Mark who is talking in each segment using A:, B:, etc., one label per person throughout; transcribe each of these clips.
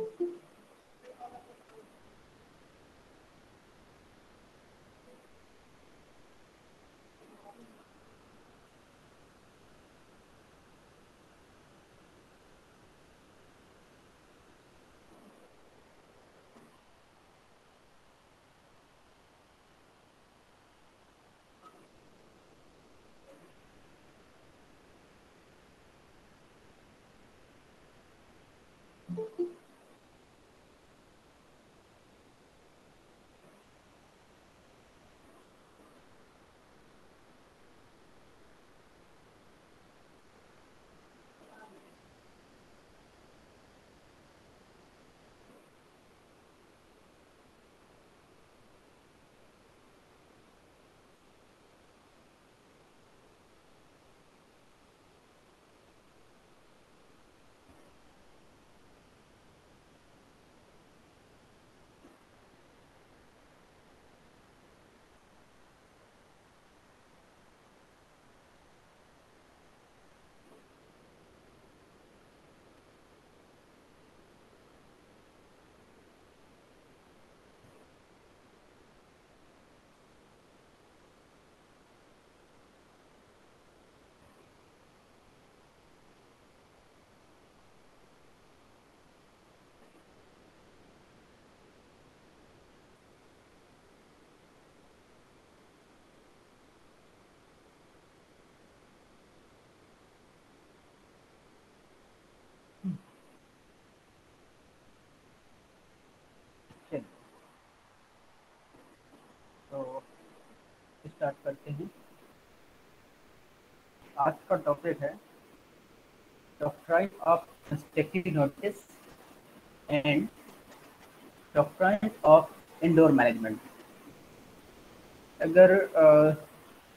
A: चलिए, तो स्टार्ट करते हैं। आज का टॉपिक है doctrine of constructive notice and doctrine of indoor management. अगर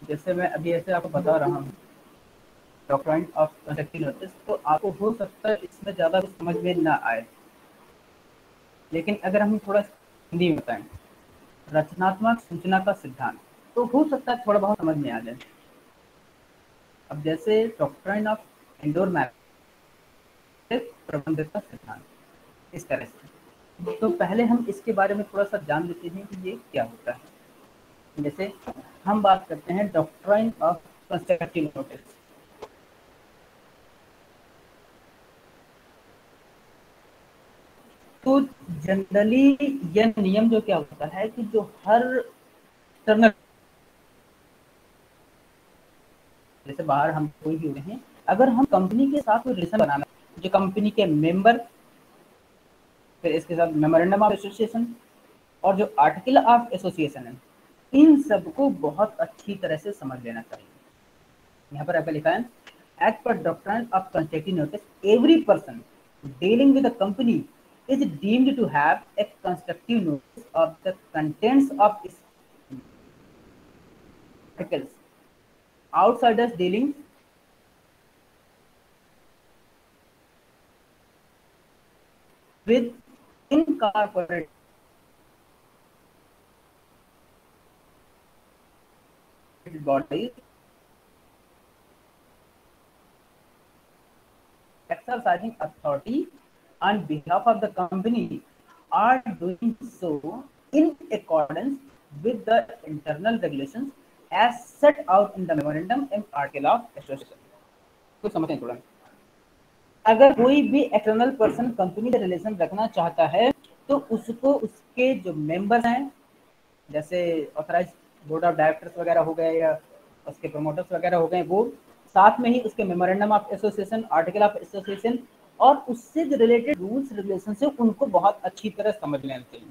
A: जैसे मैं अभी ऐसे आपको बता रहा हूँ डॉक्ट्राइन ऑफ कंस्ट्रक्टिव नोटिस, तो आपको हो सकता है इसमें ज़्यादा कुछ समझ में ना आए, लेकिन अगर हम थोड़ा हिंदी में बताएं रचनात्मक सूचना का सिद्धांत, तो हो सकता है थोड़ा बहुत समझ में आ जाए। अब जैसे डॉक्ट्राइन ऑफ इंडोर मैनेजमेंट, प्रबंधन का सिद्धांत, इस तरह से। तो पहले हम इसके बारे में थोड़ा सा जान लेते हैं कि ये क्या होता है। जैसे हम बात करते हैं डॉक्ट्राइन ऑफ कंस्ट्रक्टिव नोटिस। तो जनरली यह नियम जो क्या होता है कि जो हर एक्सटर्नल, जैसे बाहर हम कोई भी रहे, अगर हम कंपनी के साथ कोई रिलेशन बनाना, जो कंपनी के मेंबर, फिर इसके साथ मेमोरेंडम ऑफ एसोसिएशन और जो आर्टिकल ऑफ एसोसिएशन है, इन सबको बहुत अच्छी तरह से समझ लेना चाहिए। यहाँ पर आपका लिखा है as per doctrine of constructive notice every person dealing with the company is deemed to have a constructive notice of the contents of its articles. Outsiders dealing with incorporated bodies exercising authority on behalf of the company are doing so in accordance with the internal regulations as set out in the memorandum and article of association। तो समझें थोड़ा, अगर कोई भी external person company से relation रखना चाहता है, तो उसको उसके जो मेंबर्स हैं, जैसे ऑथराइज बोर्ड ऑफ डायरेक्टर्स वगैरह हो गए या उसके प्रमोटर्स वगैरह हो गए, वो साथ में ही उसके memorandum of association, article of association और उससे जो रिलेटेड रूल्स रेगुलेशन है उनको बहुत अच्छी तरह समझ लेना चाहिए।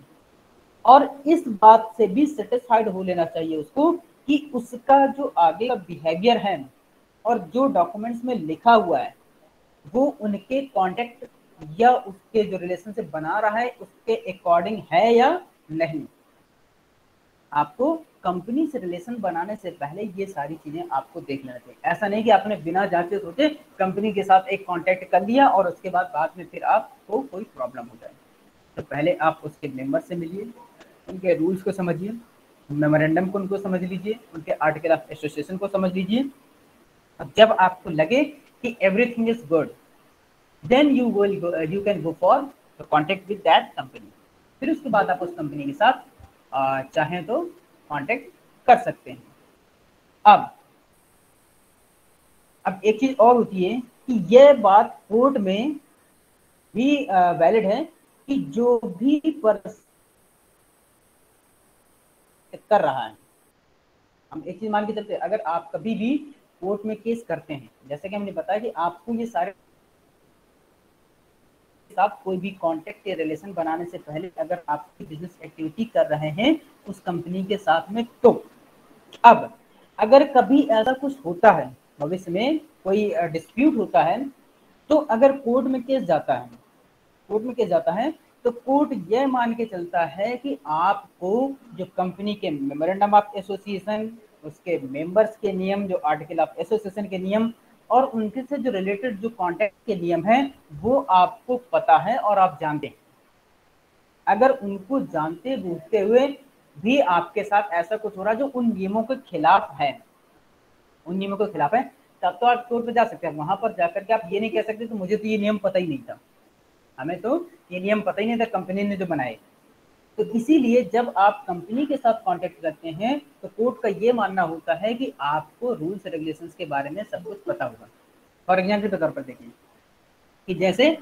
A: और इस बात से भी सेटिस्फाइड हो लेना चाहिए उसको कि उसका जो आगे का बिहेवियर है और जो डॉक्यूमेंट्स में लिखा हुआ है वो उनके कॉन्टेक्ट या उसके जो रिलेशनशिप बना रहा है उसके अकॉर्डिंग है या नहीं। आपको कंपनी से रिलेशन बनाने से पहले ये सारी चीजें आपको देख लेना चाहिए। ऐसा नहीं कि आपने बिना जांचे सोचे कंपनी के साथ एक कांटेक्ट कर लिया और उसके बाद में फिर आपको कोई प्रॉब्लम हो जाए। तो पहले आप उसके मेंबर से मिलिए, उनके रूल्स को समझिए, मेमोरेंडम को उनको समझ लीजिए, उनके आर्टिकल ऑफ एसोसिएशन को समझ लीजिए। जब आपको लगे कि everything is good, then you can go for तो कॉन्टेक्ट विद दैट कंपनी, फिर उसके बाद आप उस कंपनी के साथ चाहें तो कॉन्टेक्ट कर सकते हैं। अब एक चीज और होती है कि यह बात कोर्ट में भी वैलिड है कि जो भी पर्सन कर रहा है, हम एक चीज मान के चलते हैं, अगर आप कभी भी कोर्ट में केस करते हैं, जैसे कि हमने बताया कि आपको ये सारे साथ कोई भी कॉन्टेक्ट या रिलेशन बनाने से पहले अगर आप बिजनेस एक्टिविटी कर रहे हैं उस कंपनी के साथ में, तो अब अगर कभी ऐसा कुछ होता है, भविष्य में कोई डिस्प्यूट होता है, तो अगर कोर्ट में केस जाता है, तो कोर्ट यह मान के चलता है कि आपको जो कंपनी के मेमोरेंडम ऑफ एसोसिएशन, उसके मेंबर्स के नियम, जो आर्टिकल ऑफ एसोसिएशन के नियम और उनके से जो रिलेटेड जो कॉन्ट्रैक्ट के नियम हैं, वो आपको पता है और आप जानते हैं। अगर उनको जानते बूझते हुए भी आपके साथ ऐसा कुछ हो रहा है जो उन नियमों के खिलाफ है, तब तो आप कोर्ट पे जा सकते हैं। वहां पर जाकर के आप ये नहीं कह सकते तो मुझे तो ये नियम पता ही नहीं था, हमें तो ये नियम पता ही नहीं था, कंपनी ने जो बनाए। तो इसीलिए जब आप कंपनी के साथ कांटेक्ट करते हैं तो कोर्ट का ये मानना होता है कि आपको रूल्स रेगुलेशंस के बारे में सब कुछ पता होगा। फॉर एग्जाम्पल के तौर पर देखिए कि जैसे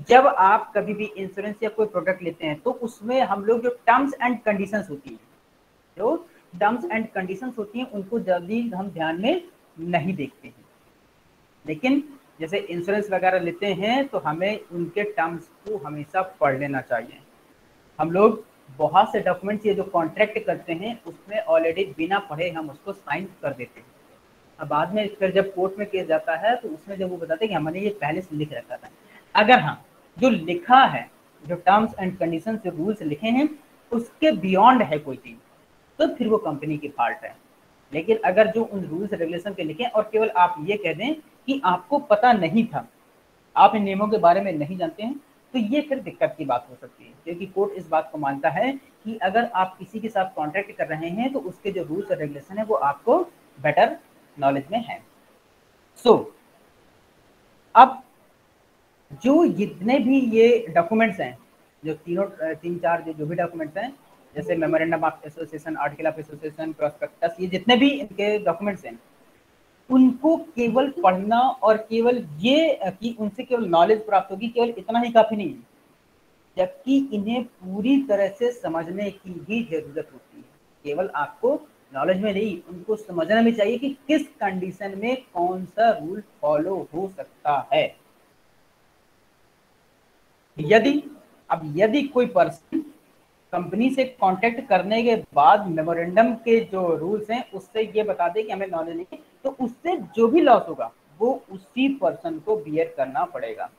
A: जब आप कभी भी इंश्योरेंस या कोई प्रोडक्ट लेते हैं तो उसमें हम लोग जो टर्म्स एंड कंडीशंस होती हैं, उनको जल्दी हम ध्यान में नहीं देखते हैं। लेकिन जैसे इंश्योरेंस वगैरह लेते हैं तो हमें उनके टर्म्स को हमेशा पढ़ लेना चाहिए। हम लोग बहुत से डॉक्यूमेंट्स ये जो कॉन्ट्रैक्ट करते हैं उसमें ऑलरेडी बिना पढ़े हम उसको साइन कर देते हैं। अब बाद में फिर जब कोर्ट में केस जाता है तो उसमें जब वो बताते हैं कि हमने ये पहले से लिख रखा था, अगर हाँ जो लिखा है, जो टर्म्स एंड कंडीशन जो रूल्स लिखे हैं उसके बियॉन्ड है कोई चीज, तो फिर वो कंपनी की फॉल्ट है। लेकिन अगर जो उन रूल्स रेगुलेशन के लिखे और केवल आप ये कह दें कि आपको पता नहीं था, आप इन नियमों के बारे में नहीं जानते हैं, तो ये फिर दिक्कत की बात हो सकती है, क्योंकि कोर्ट इस बात को मानता है कि अगर आप किसी के साथ कॉन्ट्रैक्ट कर रहे हैं तो उसके जो रूल्स और रेगुलेशन है वो आपको बेटर नॉलेज में है। सो अब जो जितने भी ये डॉक्यूमेंट्स हैं, जो तीन चार जो भी डॉक्यूमेंट्स हैं, जैसे memorandum of association, article of association, prospectus, ये जितने भी इनके डॉक्यूमेंट्स हैं उनको केवल पढ़ना और केवल ये कि उनसे केवल नॉलेज प्राप्त होगी, केवल इतना ही काफी नहीं है, जबकि इन्हें पूरी तरह से समझने की भी जरूरत होती है। केवल आपको नॉलेज में नहीं, उनको समझना भी चाहिए कि किस कंडीशन में कौन सा रूल फॉलो हो सकता है। यदि कोई पर्सन कंपनी से कांटेक्ट करने के बाद मेमोरेंडम के जो रूल्स हैं उससे ये बता दे कि हमें नॉलेज नहीं है, तो उससे जो भी लॉस होगा वो उसी पर्सन को बियर करना पड़ेगा।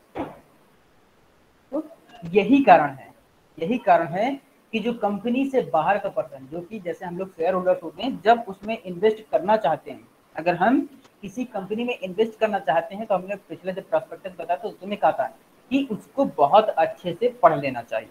A: तो यही कारण है कि जो कंपनी से बाहर का पर्सन, जो कि जैसे हम लोग शेयर होल्डर्स होते हैं, जब उसमें इन्वेस्ट करना चाहते हैं, अगर हम किसी कंपनी में इन्वेस्ट करना चाहते हैं तो हमने पिछले जब प्रॉस्पेक्टस बताया तो उसमें कहा था कि उसको बहुत अच्छे से पढ़ लेना चाहिए।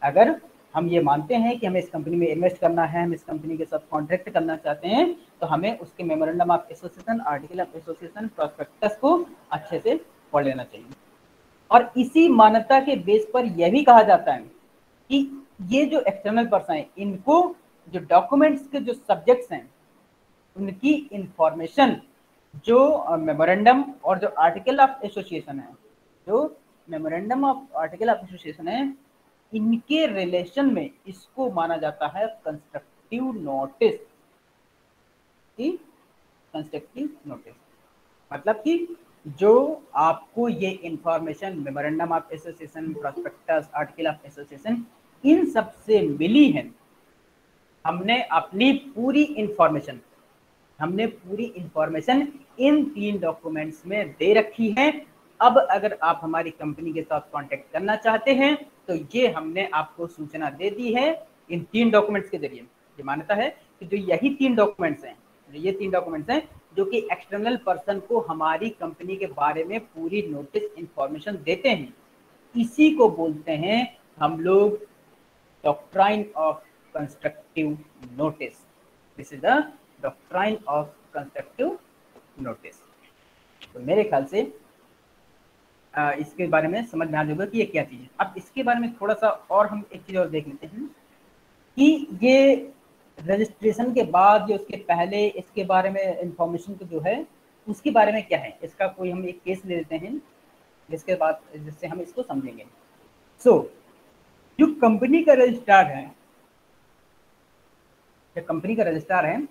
A: अगर हम ये मानते हैं कि हमें इस कंपनी में इन्वेस्ट करना है, हम इस कंपनी के साथ कॉन्ट्रैक्ट करना चाहते हैं, तो हमें उसके memorandum of association, article of association, prospectus को अच्छे से पढ़ लेना चाहिए। और इसी मान्यता के बेस पर यह भी कहा जाता है कि ये जो एक्सटर्नल पर्सन है, इनको जो डॉक्यूमेंट्स के जो सब्जेक्ट्स हैं उनकी इंफॉर्मेशन जो मेमोरेंडम और जो आर्टिकल ऑफ एसोसिएशन है, जो memorandum of article of association है, इनके रिलेशन में इसको माना जाता है कंस्ट्रक्टिव नोटिस। मतलब कि जो आपको ये information memorandum of association, prospectus, article of association, इन सब से मिली है, हमने पूरी इंफॉर्मेशन इन 3 डॉक्यूमेंट्स में दे रखी है। अब अगर आप हमारी कंपनी के साथ कांटेक्ट करना चाहते हैं तो ये हमने आपको सूचना दे दी है इन 3 डॉक्यूमेंट्स के जरिए। ये मान्यता है कि जो यही 3 डॉक्यूमेंट्स हैं जो कि एक्सटर्नल पर्सन को हमारी कंपनी के बारे में पूरी नोटिस इंफॉर्मेशन देते हैं, इसी को बोलते हैं हम लोग doctrine of constructive notice. This is the doctrine of constructive notice. तो मेरे ख्याल से इसके बारे में समझ में आ जाएगा कि ये क्या चीज़ है। अब इसके बारे में थोड़ा सा और हम एक चीज़ और देख लेते हैं कि ये रजिस्ट्रेशन के बाद या उसके पहले इसके बारे में इंफॉर्मेशन को जो है उसके बारे में क्या है, इसका कोई हम एक केस ले लेते हैं जिसके बाद जिससे हम इसको समझेंगे। सो जो कंपनी का रजिस्ट्रार है, जो कंपनी का रजिस्ट्रार है,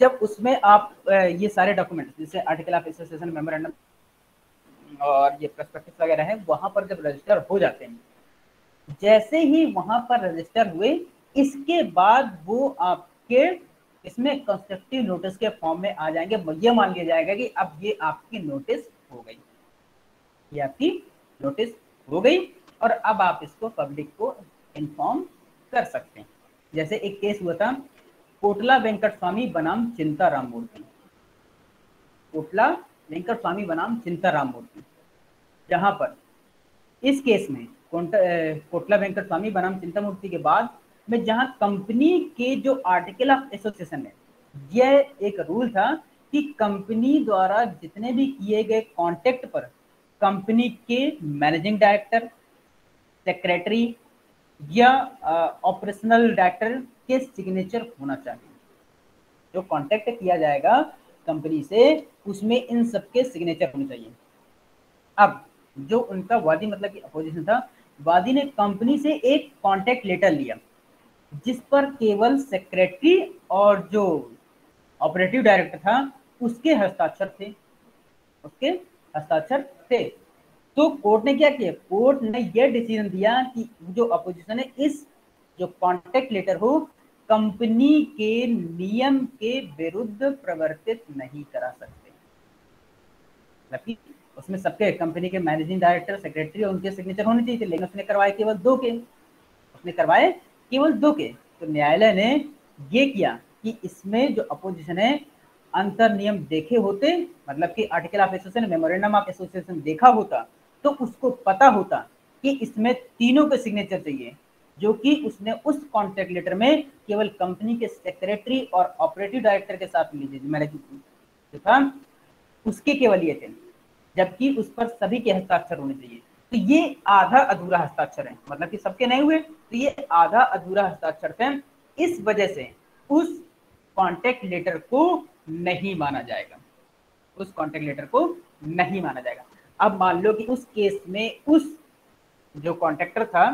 A: जब उसमें आप ये सारे डॉक्यूमेंट्स जैसे आर्टिकल ऑफ एसोसिएशन, मेमोरेंडम और ये प्रस्पेक्टस वगैरह है वहां पर जब रजिस्टर हो जाते हैं, जैसे ही वहां पर रजिस्टर हुए इसके बाद वो आपके इसमें कंस्ट्रक्टिव नोटिस के फॉर्म में आ जाएंगे। ये मान लिया जाएगा कि अब ये आपकी नोटिस हो गई, ये आपकी नोटिस हो गई और अब आप इसको पब्लिक को इन्फॉर्म कर सकते हैं। जैसे एक केस हुआ था कोटला वेंकट स्वामी बनाम चिंताराम मूर्ति, कोटला वेंकट स्वामी बनाम चिंताराम मूर्ति, जहां पर इस केस में कोटला वेंकट स्वामी बनाम चिंता मूर्ति के बाद में जहां कंपनी के जो आर्टिकल ऑफ एसोसिएशन है, यह एक रूल था कि कंपनी द्वारा जितने भी किए गए कॉन्टेक्ट पर कंपनी के मैनेजिंग डायरेक्टर, सेक्रेटरी या ऑपरेशनल डायरेक्टर के सिग्नेचर होना चाहिए। जो कॉन्टेक्ट किया जाएगा कंपनी से उसमें इन सबके सिग्नेचर होने चाहिए। अब जो उनका वादी मतलब कि अपोजिशन था, वादी ने कंपनी से एक कॉन्टेक्ट लेटर लिया जिस पर केवल सेक्रेटरी और जो ऑपरेटिव डायरेक्टर था उसके हस्ताक्षर थे, उसके हस्ताक्षर थे। तो कोर्ट ने क्या किया, कोर्ट ने यह डिसीजन दिया कि जो अपोजिशन है इस जो कॉन्टेक्ट लेटर हो कंपनी के नियम के विरुद्ध प्रवर्तित नहीं करा सकते। मतलब उसमें सबके कंपनी के मैनेजिंग डायरेक्टर, सेक्रेटरी और उनके सिग्नेचर होने चाहिए थे, लेकिन उसने करवाए केवल 2 के, उसने करवाए केवल 2 के। तो न्यायालय ने ये किया कि इसमें जो अपोजिशन है अंतर नियम देखे होते, मतलब कि article of association, memorandum of association देखा होता तो उसको पता होता कि इसमें तीनों के सिग्नेचर चाहिए, जो कि उसने उस कॉन्ट्रैक्ट लेटर में केवल कंपनी के सेक्रेटरी और ऑपरेटिव डायरेक्टर के साथ मैनेजिंग जो था उसके केवल ये थे, जबकि उस पर सभी के हस्ताक्षर होने चाहिए। तो ये आधा अधूरा हस्ताक्षर है, मतलब कि सबके नहीं हुए तो ये आधा अधूरा हस्ताक्षर थे। इस वजह से उस कॉन्टेक्ट लेटर को नहीं माना जाएगा, उस कॉन्टेक्ट लेटर को नहीं माना जाएगा। अब मान लो कि उस केस में उस जो कॉन्ट्रैक्टर था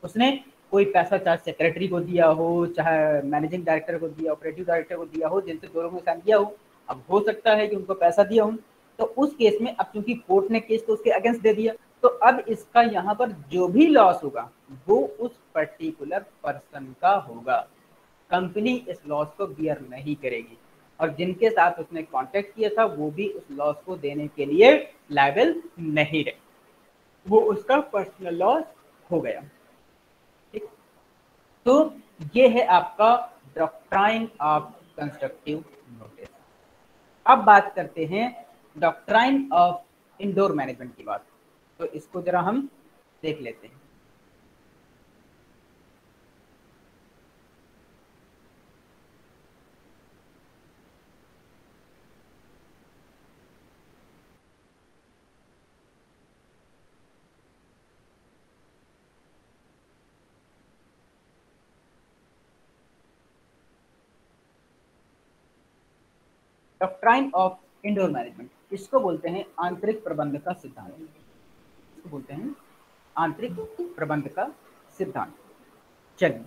A: उसने कोई पैसा चाहे सेक्रेटरी को दिया हो, चाहे मैनेजिंग डायरेक्टर को दिया, ऑपरेटिव डायरेक्टर को दिया हो, जिनसे दोनों को साइन दिया हो। अब हो सकता है कि उनको पैसा दिया हो, तो उस केस में अब क्योंकि कोर्ट ने केस तो उसके अगेंस्ट दे दिया, तो अब इसका यहाँ पर जो भी लॉस होगा वो उस पर्टिकुलर पर्सन का होगा। कंपनी इस लॉस को बियर नहीं करेगी और जिनके साथ उसने कॉन्टेक्ट किया था वो भी उस लॉस को देने के लिए लायबल नहीं रहे, वो उसका पर्सनल लॉस हो गया। ठीक, तो ये है आपका डॉक्ट्राइन ऑफ कंस्ट्रक्टिव नोटिस। अब बात करते हैं डॉक्ट्राइन ऑफ इंडोर मैनेजमेंट की बात, तो इसको जरा हम देख लेते हैं। डॉक्ट्राइन ऑफ इंडोर मैनेजमेंट, इसको बोलते हैं आंतरिक प्रबंध का सिद्धांत, इसको बोलते हैं आंतरिक प्रबंध का सिद्धांत। चलिए,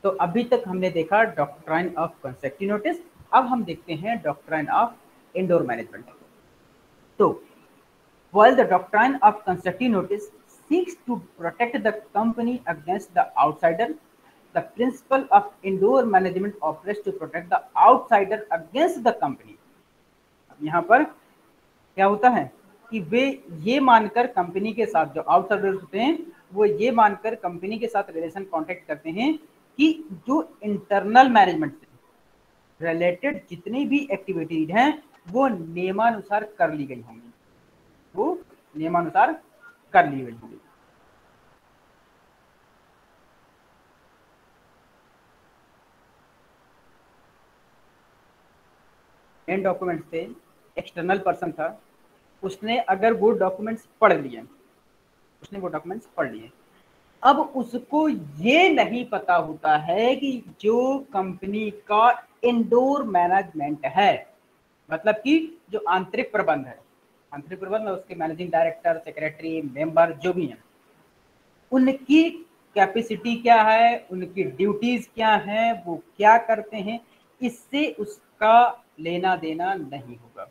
A: तो अभी तक हमने देखा डॉक्ट्राइन ऑफ कंस्ट्रक्टिव नोटिस, अब हम देखते हैं डॉक्ट्राइन ऑफ इंडोर मैनेजमेंट। तो while the doctrine of constructive notice seeks to protect the company against the outsider, the principle of indoor management operates to protect the outsider against the company। यहाँ पर क्या होता है कि वे ये मानकर company के साथ, जो आउटसाइडर्स होते हैं वो ये मानकर कंपनी के साथ रिलेशन कॉन्टेक्ट करते हैं कि जो इंटरनल मैनेजमेंट से रिलेटेड जितनी भी एक्टिविटीज हैं वो नियमानुसार कर ली गई होंगी, वो नियमानुसार कर ली गई होंगी। मेन डॉक्यूमेंट से एक्सटर्नल पर्सन था, उसने अगर वो डॉक्यूमेंट्स पढ़ लिए, अब उसको ये नहीं पता होता है कि जो कंपनी का इंडोर मैनेजमेंट है, मतलब कि जो आंतरिक प्रबंध है, आंतरिक प्रबंध में उसके मैनेजिंग डायरेक्टर, सेक्रेटरी, मेंबर जो भी हैं, उनकी कैपेसिटी क्या है, उनकी ड्यूटीज क्या हैं, वो क्या करते हैं, इससे उसका लेना देना नहीं होगा,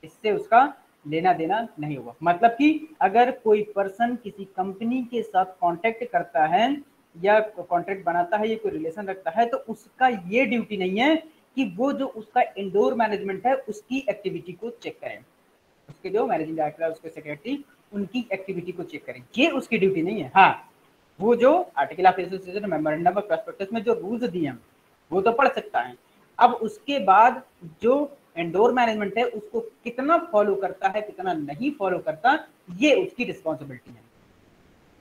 A: इससे उसका लेना देना नहीं होगा। मतलब कि अगर कोई पर्सन किसी कंपनी के साथ कांटेक्ट करता है या कॉन्ट्रैक्ट बनाता है या कोई रिलेशन रखता है, तो उसका ये ड्यूटी नहीं है कि वो जो उसका इंडोर मैनेजमेंट है उसकी एक्टिविटी को चेक करें, उसके जो मैनेजिंग डायरेक्टर, उसके सेक्रेटरी, उनकी एक्टिविटी को चेक करें, ये उसकी ड्यूटी नहीं है। हाँ, वो जो article of association, memorandum of prospectus में जो रूल्स दिए हैं वो तो पढ़ सकता है। अब उसके बाद जो इंडोर मैनेजमेंट है उसको कितना फॉलो करता है, कितना नहीं फॉलो करता, ये उसकी रिस्पॉन्सिबिलिटी है।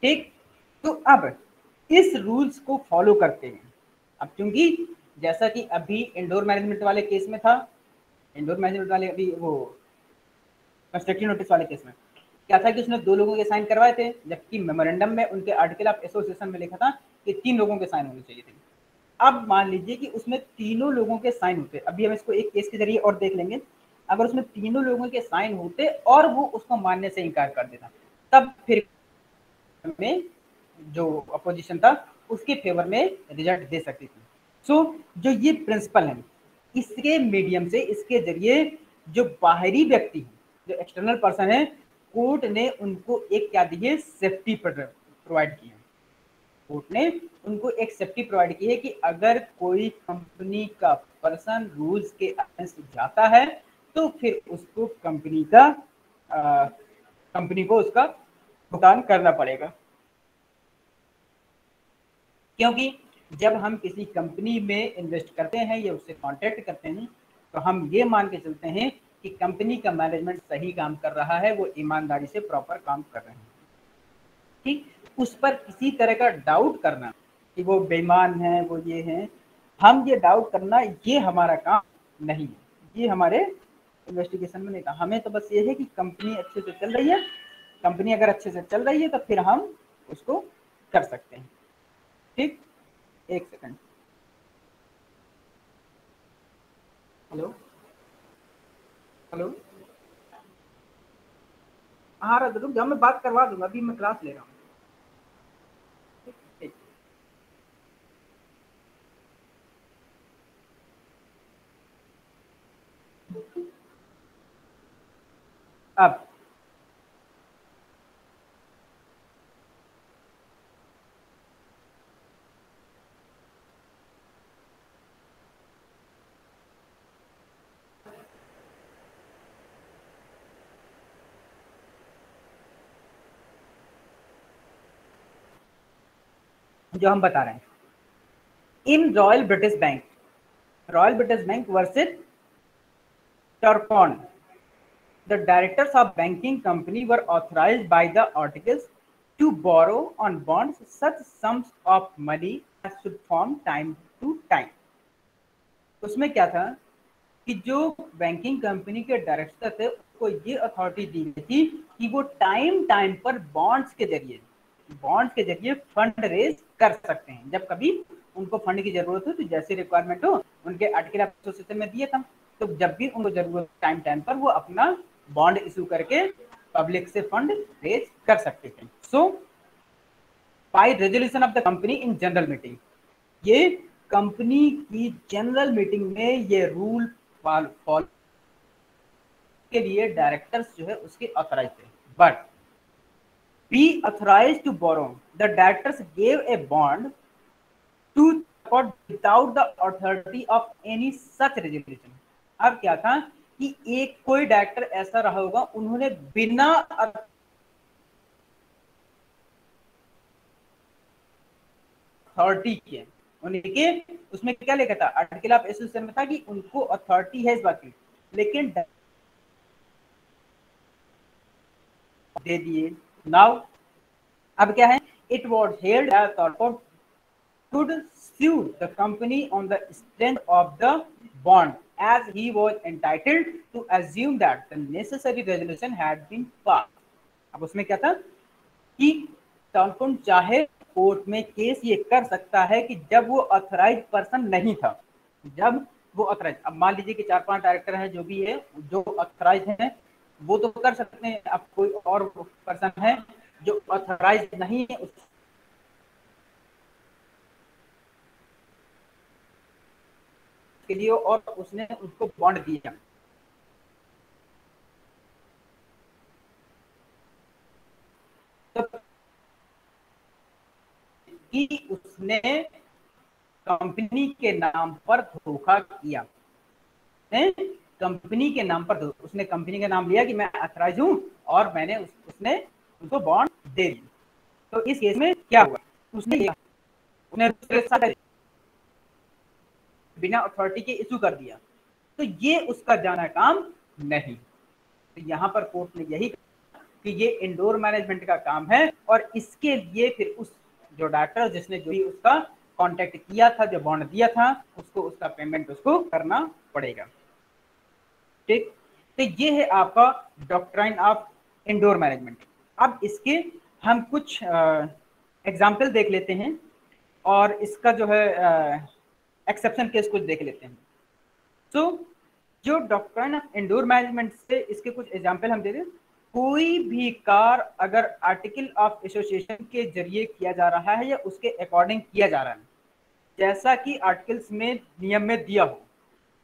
A: ठीक, तो अब इस रूल्स को फॉलो करते हैं। अब क्योंकि जैसा कि अभी इंडोर मैनेजमेंट वाले केस में था, इंडोर मैनेजमेंट वाले अभी वो कंस्ट्रक्टिव नोटिस वाले केस में क्या था कि उसने 2 लोगों के साइन करवाए थे, जबकि मेमोरेंडम में उनके आर्टिकल ऑफ एसोसिएशन में लिखा था कि 3 लोगों के साइन होने चाहिए थे। अब मान लीजिए कि उसमें तीनों लोगों के साइन होते, अभी हम इसको एक केस के जरिए और देख लेंगे, अगर उसमें तीनों लोगों के साइन होते और वो उसको मानने से इनकार कर देता, तब फिर में जो अपोजिशन था उसके फेवर में रिजल्ट दे सकती थी। सो जो ये प्रिंसिपल है, इसके मीडियम से, इसके जरिए जो बाहरी व्यक्ति है, जो एक्सटर्नल पर्सन है, कोर्ट ने उनको एक क्या दी है, सेफ्टी प्रोवाइड की है। कोर्ट ने उनको एक सेफ्टी प्रोवाइड की है कि अगर कोई कंपनी का पर्सन रूल्स के अगेंस्ट जाता है तो फिर उसको कंपनी को उसका भुगतान करना पड़ेगा। क्योंकि जब हम किसी कंपनी में इन्वेस्ट करते हैं या उससे कॉन्ट्रैक्ट करते हैं तो हम ये मान के चलते हैं कि कंपनी का मैनेजमेंट सही काम कर रहा है, वो ईमानदारी से प्रॉपर काम कर रहे हैं। ठीक, उस पर किसी तरह का डाउट करना कि वो बेईमान है, वो ये है, हम ये डाउट करना, ये हमारा काम नहीं है, ये हमारे इन्वेस्टिगेशन में नहीं था। हमें तो बस ये है कि कंपनी अच्छे से चल रही है, कंपनी अगर अच्छे से चल रही है तो फिर हम उसको कर सकते हैं। ठीक, एक सेकंड, हेलो हेलो, हाँ रुक जाओ, मैं बात करवा दूंगा, अभी मैं क्लास ले रहा हूँ। ठीक, अब जो हम बता रहे हैं, in royal British bank versus Turquand, the directors of banking company were authorized by the articles to borrow on bonds such sums of money as should form time to time। उसमें क्या था कि जो बैंकिंग कंपनी के director थे उसको ये authority दी गई थी कि वो टाइम टाइम पर बॉन्ड्स के जरिए फंड रेज कर सकते हैं। जब कभी उनको फंड की जरूरत हो तो जैसे रिक्वायरमेंट हो, उनके आर्टिकल ऑफ एसोसिएशन में दिए था, तो जब भी उनको जरूरत टाइम टाइम पर वो अपना बॉन्ड इशू करके पब्लिक से फंड रेज कर सकते थे। So by resolution of the company in general meeting, ये कंपनी की जनरल मीटिंग में ये रूल फॉलो के लिए डायरेक्टर्स जो है उसके ऑथराइज थे। But be authorised to borrow, the directors gave a bond to without the authority of any such resolution. अब क्या था कि एक कोई डायरेक्टर ऐसा रहा होगा, उन्होंने बिना अथॉरिटी के, उनके उसमें क्या लिखा था, आर्टिकल ऑफ एसोसिएशन में था कि उनको अथॉरिटी है इस बात की, लेकिन दे दिए। नाउ अब क्या है, it was held could sue the company on the strength of the bond as he was entitled to assume that the necessary resolution had been passed. अब उसमें क्या था कि कौन चाहे कोर्ट में केस ये कर सकता है कि जब वो ऑथराइज पर्सन नहीं था, जब वो ऑथराइज, अब मान लीजिए कि 4-5 डायरेक्टर हैं जो भी है जो ऑथराइज हैं वो तो कर सकते हैं, अब कोई और पर्सन है जो ऑथराइज नहीं है उसके लिए और उसने उसको बॉन्ड दिया, तो कि उसने कंपनी के नाम पर धोखा किया, कंपनी के नाम पर उसने कंपनी का नाम लिया कि मैं ऑथराइज हूं और मैंने उसने उसको बॉन्ड दे दी। तो इस केस में क्या हुआ, उसने बिना अथॉरिटी के इशू कर दिया, तो ये उसका जाना काम नहीं। तो यहाँ पर कोर्ट ने यही कहा कि ये इंडोर मैनेजमेंट का काम है और इसके लिए फिर उस जो डायरेक्टर जिसने जो भी उसका कांटेक्ट किया था, जो बॉन्ड दिया था, उसको उसका पेमेंट उसको करना पड़ेगा। ठीक, तो ये है आपका डॉक्ट्राइन ऑफ इंडोर मैनेजमेंट। अब इसके हम कुछ एग्जाम्पल देख लेते हैं और इसका जो है एक्सेप्शन केस कुछ देख लेते हैं। तो जो डॉक्ट्राइन ऑफ इंडोर मैनेजमेंट से इसके कुछ एग्जाम्पल हम दे दें। कोई भी कार्य अगर आर्टिकल ऑफ एसोसिएशन के जरिए किया जा रहा है या उसके अकॉर्डिंग किया जा रहा है जैसा कि आर्टिकल्स में नियम में दिया हो,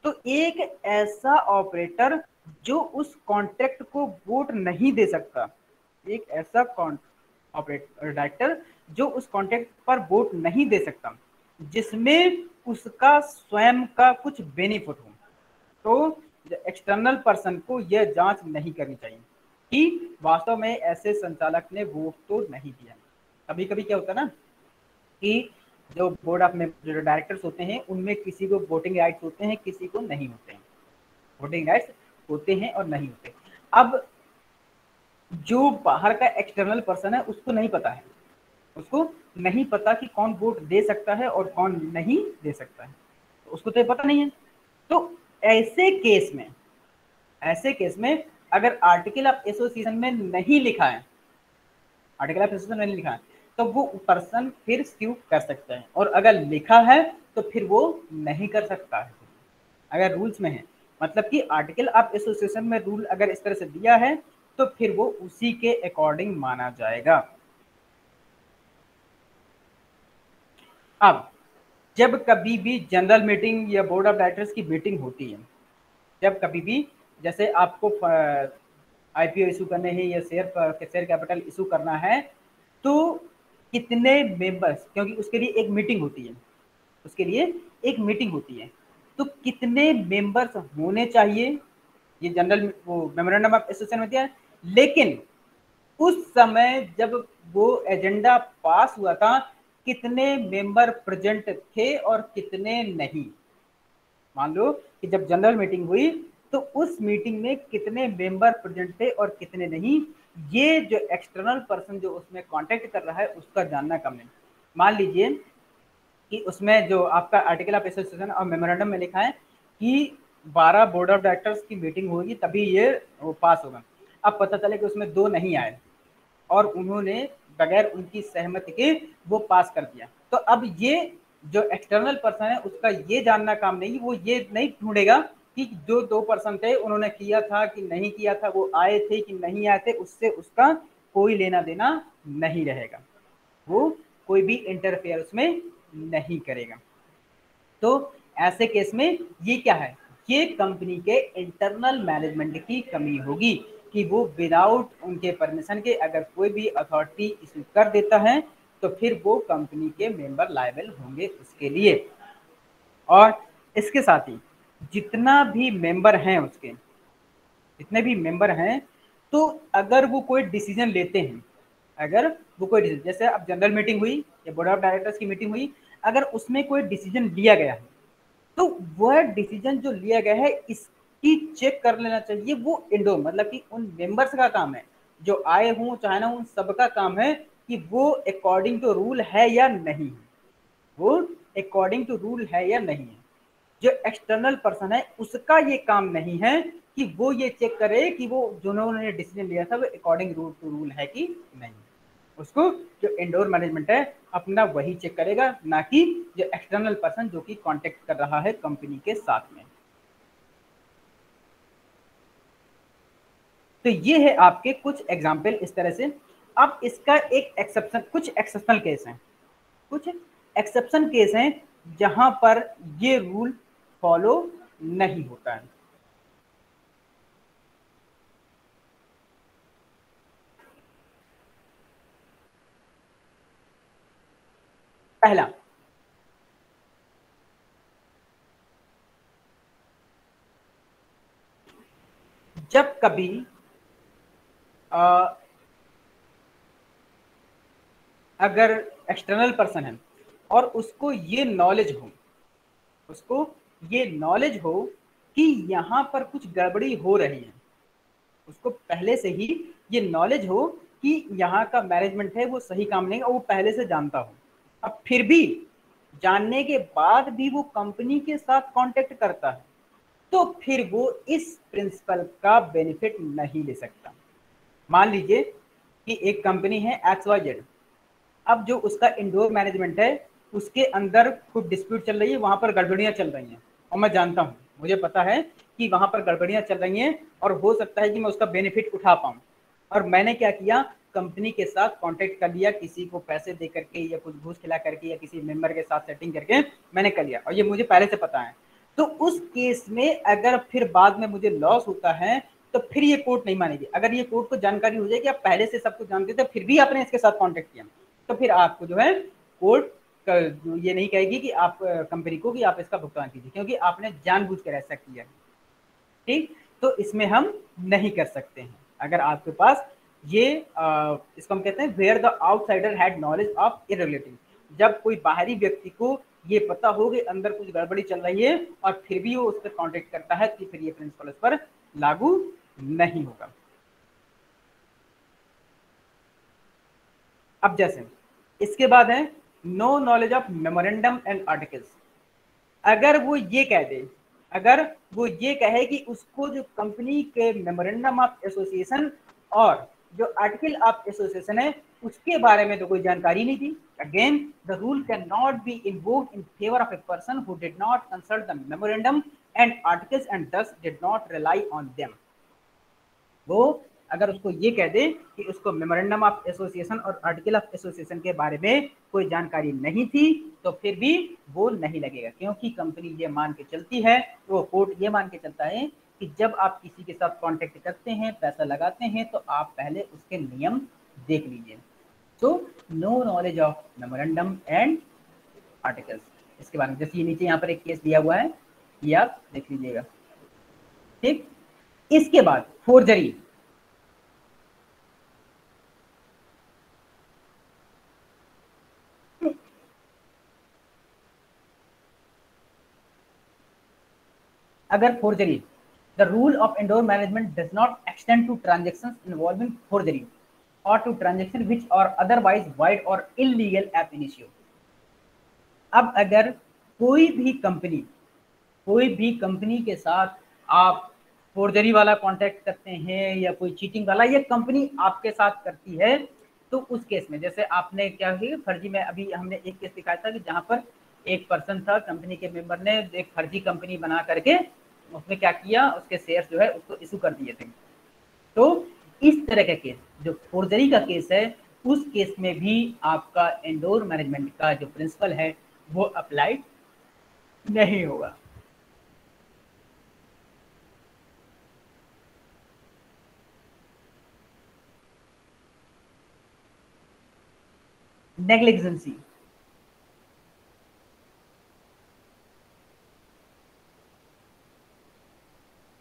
A: तो एक ऐसा ऑपरेटर जो उस कॉन्ट्रैक्ट को वोट नहीं दे सकता, एक ऐसा ऑपरेटर डायरेक्टर जो उस कॉन्ट्रैक्ट पर वोट नहीं दे सकता जिसमें उसका स्वयं का कुछ बेनिफिट हो, तो एक्सटर्नल पर्सन को यह जांच नहीं करनी चाहिए कि वास्तव में ऐसे संचालक ने वोट तो नहीं दिया। कभी कभी क्या होता है ना कि जो बोर्ड ऑफ जो डायरेक्टर्स होते हैं उनमें किसी को वोटिंग राइट्स होते हैं, किसी को नहीं होते हैं, वोटिंग राइट्स होते हैं और नहीं होते। अब जो बाहर का एक्सटर्नल पर्सन है उसको नहीं पता है, उसको नहीं पता कि कौन वोट दे सकता है और कौन नहीं दे सकता है, तो उसको तो पता नहीं है। तो ऐसे केस में अगर आर्टिकल ऑफ एसोसिएशन में नहीं लिखा है, आर्टिकल ऑफ एसोसिएशन में नहीं लिखा है, तो वो पर्सन फिर स्यू कर सकता है, और अगर लिखा है तो फिर वो नहीं कर सकता है अगर रूल्स में है। मतलब कि आर्टिकल ऑफ एसोसिएशन में रूल अगर इस तरह से दिया है तो फिर वो उसी के अकॉर्डिंग माना जाएगा। अब जब कभी भी जनरल मीटिंग या बोर्ड ऑफ डायरेक्टर्स की मीटिंग होती है, जब कभी भी जैसे आपको आईपीओ इशू करने हैं या शेयर कैपिटल इशू करना है, तो कितने मेंबर्स, क्योंकि उसके लिए एक मीटिंग होती है, उसके लिए एक मीटिंग होती है, तो कितने मेंबर्स होने चाहिए ये जनरल वो मेमोरेंडम ऑफ एसोसिएशन में दिया है। लेकिन उस समय जब वो एजेंडा पास हुआ था कितने मेंबर प्रेजेंट थे और कितने नहीं। मान लो कि जब जनरल मीटिंग हुई तो उस मीटिंग में कितने मेंबर प्रेजेंट थे और कितने नहीं, ये जो एक्सटर्नल पर्सन जो उसमें कांटेक्ट कर रहा है उसका जानना कम नहीं। मान लीजिए कि उसमें जो आपका आर्टिकल ऑफ एसोसिएशन और मेमोरेंडम में लिखा है कि 12 बोर्ड ऑफ डायरेक्टर्स की मीटिंग होगी तभी ये वो पास होगा। अब पता चले कि उसमें 2 नहीं आए और उन्होंने बगैर उनकी सहमति के वो पास कर दिया, तो अब ये जो एक्सटर्नल पर्सन है उसका ये जानना काम नहीं, वो ये नहीं ढूंढेगा कि जो 2 पर्सन थे उन्होंने किया था कि नहीं किया था, वो आए थे कि नहीं आए थे, उससे उसका कोई लेना देना नहीं रहेगा, वो कोई भी इंटरफेयर उसमें नहीं करेगा। तो ऐसे केस में ये क्या है, ये कंपनी के इंटरनल मैनेजमेंट की कमी होगी कि वो विदाउट उनके परमिशन के अगर कोई भी अथॉरिटी इशू कर देता है तो फिर वो कंपनी के मेंबर लायबल होंगे उसके लिए। और इसके साथ ही जितना भी मेंबर हैं उसके, जितने भी मेंबर हैं, तो अगर वो कोई डिसीजन लेते हैं, अगर वो कोई डिसीजन, जैसे अब जनरल मीटिंग हुई या बोर्ड ऑफ डायरेक्टर्स की मीटिंग हुई, अगर उसमें कोई डिसीजन लिया गया है तो वह डिसीजन जो लिया गया है इसकी चेक कर लेना चाहिए वो इंडोर, मतलब कि उन मेंबर्स का काम है जो आए हों चाहे ना, उन सबका काम है कि वो अकॉर्डिंग टू रूल है या नहीं, वो अकॉर्डिंग टू रूल है या नहीं है। जो एक्सटर्नल पर्सन है उसका ये काम नहीं है कि वो ये चेक करे कि वो जिन्होंने डिसीजन लिया था वो अकॉर्डिंग रूल टू रूल है कि नहीं। उसको जो इंडोर मैनेजमेंट है अपना वही चेक करेगा, ना कि जो एक्सटर्नल पर्सन जो कि कांटेक्ट कर रहा है कंपनी के साथ में। तो ये है आपके कुछ एग्जाम्पल इस तरह से। अब इसका एक एक्सेप्शन, कुछ एक्सेप्शनल केस हैं, कुछ एक्सेप्शन केस हैं जहां पर ये रूल फॉलो नहीं होता है। पहला, जब कभी अ, अगर एक्सटर्नल पर्सन है और उसको ये नॉलेज हो, उसको ये नॉलेज हो कि यहाँ पर कुछ गड़बड़ी हो रही है, उसको पहले से ही ये नॉलेज हो कि यहाँ का मैनेजमेंट है वो सही काम नहीं, और वो पहले से जानता हो, अब फिर भी जानने के बाद भी वो कंपनी के साथ कांटेक्ट करता है, तो फिर वो इस प्रिंसिपल का बेनिफिट नहीं ले सकता। मान लीजिए कि एक कंपनी है XYZ, अब जो उसका इंडोर मैनेजमेंट है उसके अंदर खूब डिस्प्यूट चल रही है, वहां पर गड़बड़ियां चल रही हैं, और मैं जानता हूँ, मुझे पता है कि वहां पर गड़बड़ियां चल रही हैं और हो सकता है कि मैं उसका बेनिफिट उठा पाऊँ। और मैंने क्या किया, कंपनी के साथ कांटेक्ट कर लिया, किसी को पैसे दे करके या कुछ घूस खिला करके या किसी मेंबर के साथ सेटिंग करके मैंने कर लिया, और ये मुझे पहले से पता है। तो उस केस में अगर फिर बाद में मुझे लॉस होता है तो फिर ये कोर्ट नहीं मानेगी। अगर ये कोर्ट को जानकारी हो जाए कि आप पहले से सब कुछ जानते थे फिर भी आपने इसके साथ कांटेक्ट किया, तो फिर आपको जो है कोर्ट ये नहीं कहेगी कि आप कंपनी को कि आप इसका भुगतान कीजिए, क्योंकि आपने जानबूझकर ऐसा किया। ठीक, तो इसमें हम नहीं कर सकते हैं। अगर आपके पास ये इसको हम कहते हैं where the outsider had knowledge of irregularity, जब कोई बाहरी व्यक्ति को ये पता हो कि अंदर कुछ गड़बड़ी चल रही है और फिर भी वो उस पर कॉन्टेक्ट करता है, तो फिर ये प्रिंसिपल उस पर लागू नहीं होगा। अब जैसे इसके बाद है no knowledge of memorandum and articles. अगर वो ये कह दे, अगर वो ये कहे कि उसको जो कंपनी के मेमोरेंडम ऑफ एसोसिएशन और जो आर्टिकल ऑफ एसोसिएशन है उसके बारे में तो कोई जानकारी नहीं थी, again the rule can not be invoked in favour of a person who did not consult the memorandum and articles and thus did not rely on them. वो अगर उसको ये कह दे कि उसको मेमोरेंडम ऑफ एसोसिएशन और आर्टिकल ऑफ एसोसिएशन के बारे में कोई जानकारी नहीं थी, तो फिर भी वो नहीं लगेगा, क्योंकि कंपनी ये मान के चलती है, वो कोर्ट ये मान के चलता है कि जब आप किसी के साथ कांटेक्ट करते हैं, पैसा लगाते हैं, तो आप पहले उसके नियम देख लीजिए। So no knowledge of memorandum and articles, इसके बारे में जैसे ये नीचे यहाँ पर एक केस दिया हुआ है, ये आप देख लीजिएगा। ठीक, इसके बाद फोर्जरी। अगर forgery, the rule of indoor management does not extend to transaction involving forgery or to transaction which are otherwise void or illegal ab initio. अब अगर कोई भी कंपनी, कोई भी कंपनी के साथ आप फोर्जरी वाला कॉन्टैक्ट करते हैं या कोई चीटिंग वाला ये कंपनी आपके साथ करती है, तो उस केस में जैसे आपने क्या किया फर्जी में, अभी हमने एक केस दिखाया था कि जहां पर एक पर्सन था कंपनी के मेंबर ने एक फर्जी कंपनी बना करके उसने क्या किया, उसके शेयर जो है उसको इशू कर दिए थे। तो इस तरह का केस जो फोर्जरी का केस है, उस केस में भी आपका इंडोर मैनेजमेंट का जो प्रिंसिपल है वो अप्लाइड नहीं होगा। Negligence,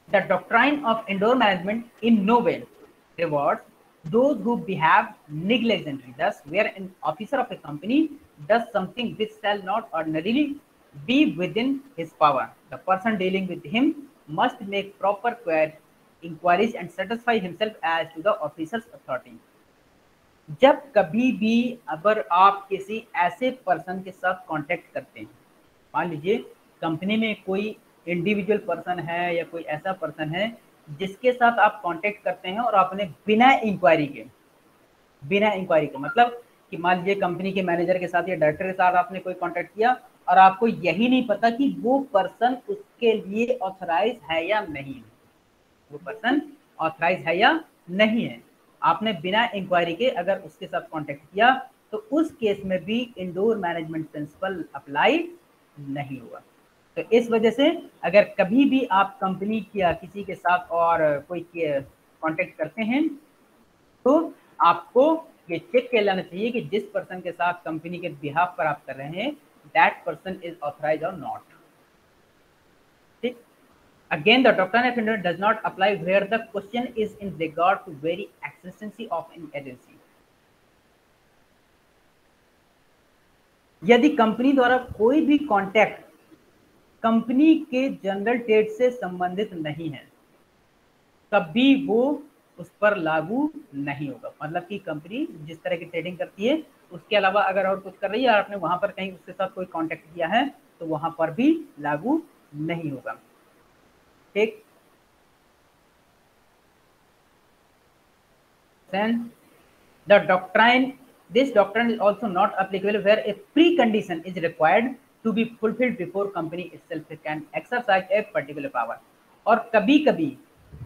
A: the doctrine of indoor management in no way rewards those who behave negligently. Thus, where an officer of a company does something which shall not ordinarily be within his power, the person dealing with him must make proper inquiries and satisfy himself as to the officer's authority. जब कभी भी अगर आप किसी ऐसे person के साथ contact करते हैं, मान लीजिए कंपनी में कोई इंडिविजुअल पर्सन है या कोई ऐसा पर्सन है जिसके साथ आप कांटेक्ट करते हैं और आपने बिना इंक्वायरी के मतलब कि मान लीजिए कंपनी के मैनेजर के साथ या डायरेक्टर के साथ आपने कोई कांटेक्ट किया और आपको यही नहीं पता कि वो पर्सन उसके लिए ऑथराइज है या नहीं है, वो पर्सन ऑथराइज है या नहीं है, आपने बिना इंक्वायरी के अगर उसके साथ कांटेक्ट किया तो उस केस में भी इंडोर मैनेजमेंट प्रिंसिपल अप्लाई नहीं होगा। तो इस वजह से अगर कभी भी आप कंपनी या किसी के साथ और कोई कांटेक्ट करते हैं तो आपको ये चेक कर लेना चाहिए कि जिस पर्सन के साथ कंपनी के बिहाफ पर आप कर रहे हैं दैट पर्सन इज ऑथराइज और नॉट। ठीक, again the doctrine of independence does not apply where the question is in regard to very existence of an agency। यदि कंपनी द्वारा कोई भी कॉन्टैक्ट कंपनी के जनरल ट्रेड से संबंधित नहीं है कभी वो उस पर लागू नहीं होगा। मतलब कि कंपनी जिस तरह की ट्रेडिंग करती है उसके अलावा अगर और कुछ कर रही है और आपने वहां पर कहीं उसके साथ कोई कांटेक्ट किया है तो वहां पर भी लागू नहीं होगा। ठीक, then the doctrine this doctrine is also not applicable where a precondition is required to be fulfilled before company itself can exercise a particular power। और कभी कभी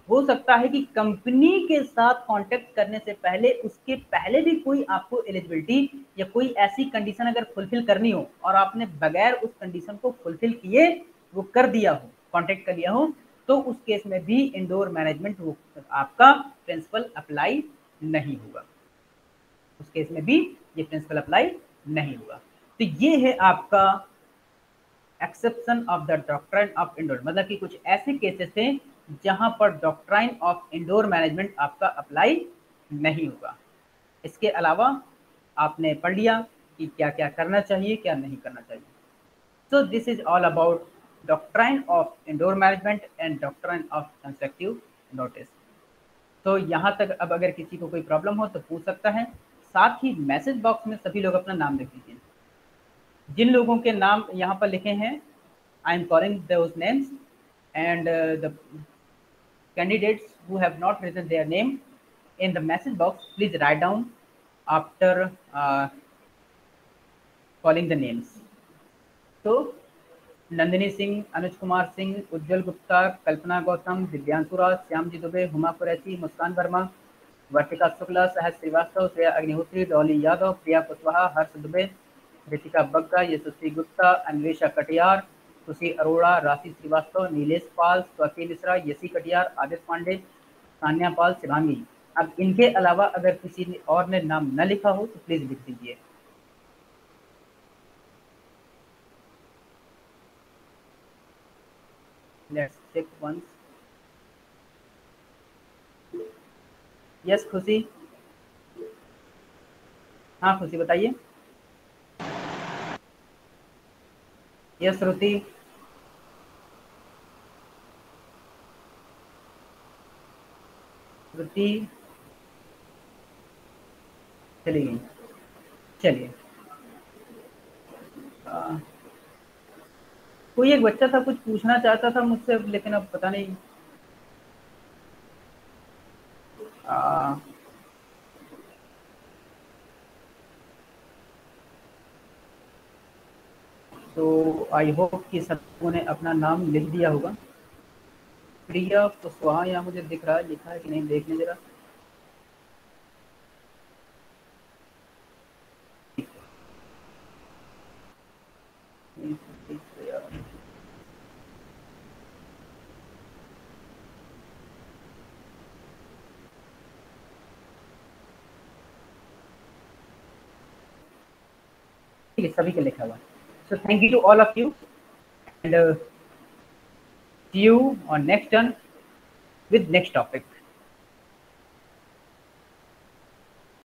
A: हो सकता है कि कंपनी के साथ कांटेक्ट करने से पहले उसके पहले भी कोई आपको एलिजिबिलिटी या कोई ऐसी कंडीशन अगर फुलफिल करनी हो और आपने बगैर उस कंडीशन को फुलफिल किए वो कर दिया हो, कांटेक्ट कर लिया हो, तो उस केस में भी इंडोर मैनेजमेंट वो आपका प्रिंसिपल अप्लाई नहीं होगा, उस केस में भी ये प्रिंसिपल अप्लाई नहीं होगा। तो ये है आपका exception of the doctrine of indoor, मतलब कि कुछ ऐसे केसेस थे जहां पर डॉक्ट्राइन ऑफ इंडोर मैनेजमेंट आपका अप्लाई नहीं होगा। इसके अलावा आपने पढ़ लिया कि क्या क्या करना चाहिए क्या नहीं करना चाहिए। So this is all about doctrine of indoor management and doctrine of constructive notice. तो यहाँ तक अब अगर किसी को कोई प्रॉब्लम हो तो पूछ सकता है। साथ ही मैसेज बॉक्स में सभी लोग अपना नाम लिख दीजिए। जिन लोगों के नाम यहाँ पर लिखे हैं I am calling those names and the candidates who have not written their name in the message box, please write down after calling the names। तो नंदिनी सिंह, अनुज कुमार सिंह, उज्जवल गुप्ता, कल्पना गौतम, दिव्यांशु राज, श्याम जी दुबे, हुमा कुरैशी, मुस्कान वर्मा, वर्तिका शुक्ला, सहज श्रीवास्तव, श्रेया अग्निहोत्री, डॉली यादव, प्रिया कुशवाहा, हर्ष दुबे, रितिका बग्गा, यशस्वी गुप्ता, अन्वेषा कटियार, खुशी अरोड़ा, राशि श्रीवास्तव, नीलेश पाल, स्वाति मिश्रा, यशी कटियार, आदित्य पांडे, सान्या पाल, शिवांगी। अब इनके अलावा अगर किसी ने और ने नाम न लिखा हो तो प्लीज लिख दीजिए। Let's check once. यस खुशी, हाँ खुशी बताइए। यस श्रुति, श्रुति चली गई। चलिए कोई एक बच्चा था कुछ पूछना चाहता था मुझसे लेकिन अब पता नहीं तो आई होप कि सबों ने अपना नाम लिख दिया होगा। प्रिया कुशवाहा यहाँ मुझे दिख रहा है, लिखा है कि नहीं देखने जरा। ठीक है, सभी के लिखा हुआ है। So thank you to all of you and see you on next turn with next topic.